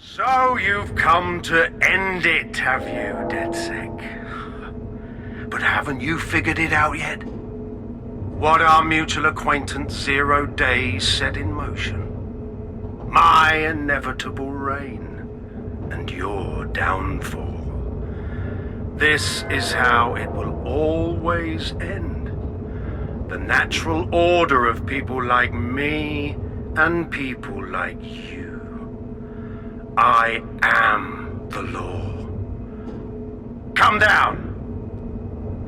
So you've come to end it, have you, DedSec? But haven't you figured it out yet? What our mutual acquaintance 0 Days set in motion? My inevitable reign, and your downfall. This is how it will always end. The natural order of people like me and people like you. I am the law. Come down.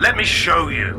Let me show you.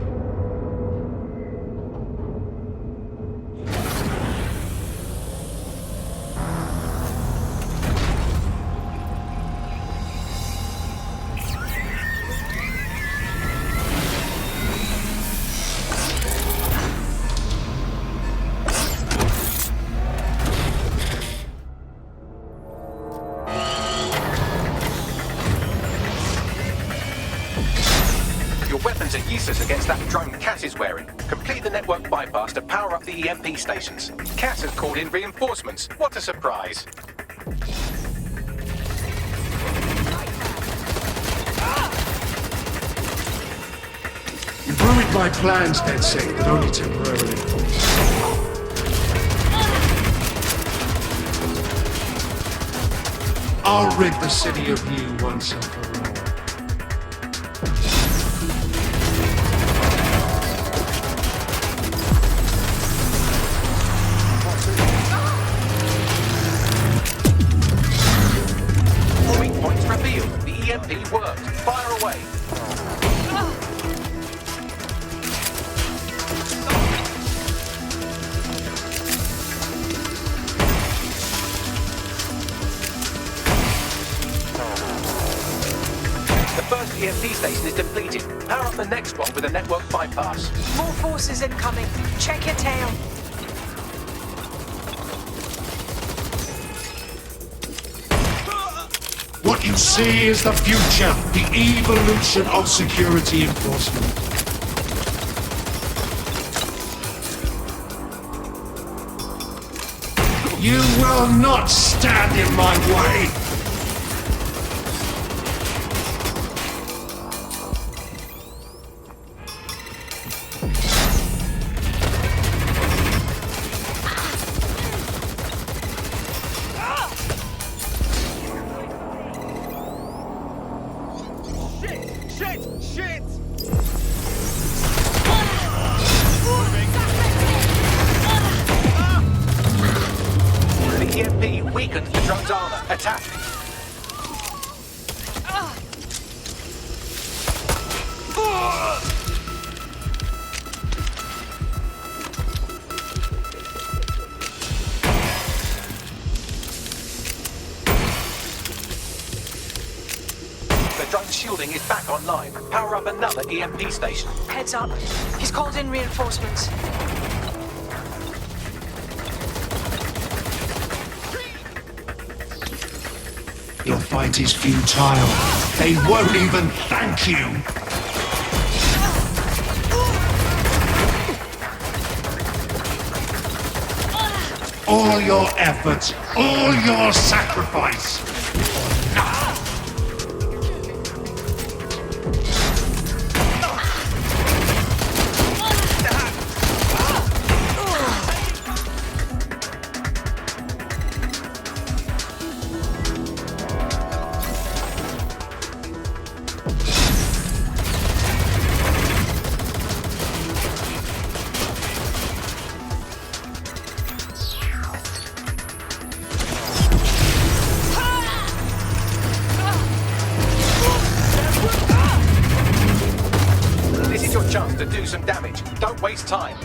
Weapons are useless against that drone Cat is wearing. Complete the network bypass to power up the EMP stations. Cat has called in reinforcements. What a surprise. You've ruined my plans, DedSec, but only temporarily. I'll rid the city of you once and for all. EMP worked. Fire away. The first EMP station is depleted. Power up the next one with a network bypass. More forces incoming. Check your tail. What you see is the future, the evolution of security enforcement. You will not stand in my way! Shit! The EMP weakens the drone's armor. Attack! The drone's shielding is back online. Power up another EMP station. Heads up. He's called in reinforcements. Your fight is futile. They won't even thank you! All your efforts, all your sacrifice! Chance to do some damage. Don't waste time.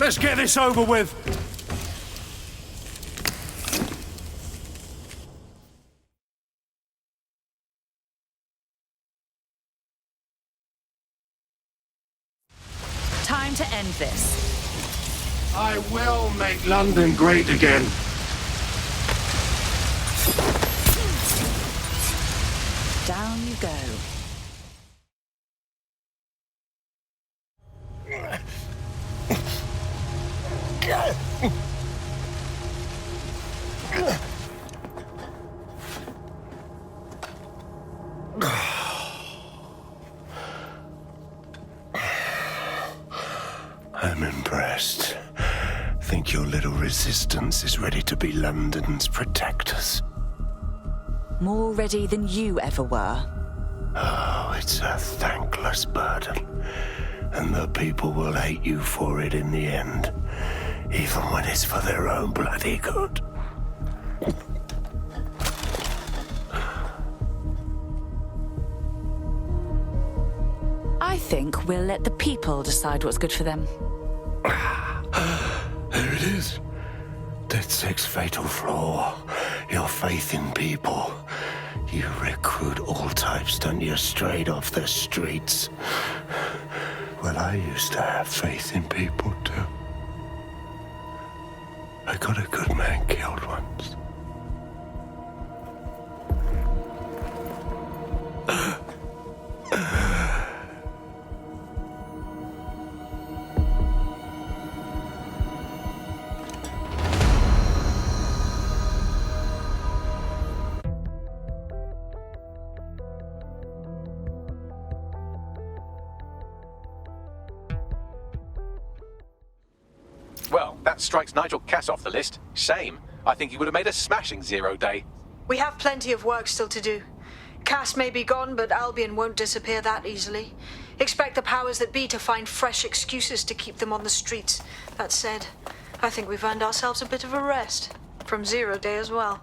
Let's get this over with! Time to end this. I will make London great again. Down you go. I'm impressed. Think your little resistance is ready to be London's protectors? More ready than you ever were. Oh, it's a thankless burden. And the people will hate you for it in the end. Even when it's for their own bloody good. I think we'll let the people decide what's good for them. There it is. DedSec's fatal flaw. Your faith in people. You recruit all types, don't you, straight off the streets. Well, I used to have faith in people, too. I got a good man killed once. Well, that strikes Nigel Cass off the list. Shame. I think he would have made a smashing 0 day. We have plenty of work still to do. Cass may be gone, but Albion won't disappear that easily. Expect the powers that be to find fresh excuses to keep them on the streets. That said, I think we've earned ourselves a bit of a rest. From 0 day as well.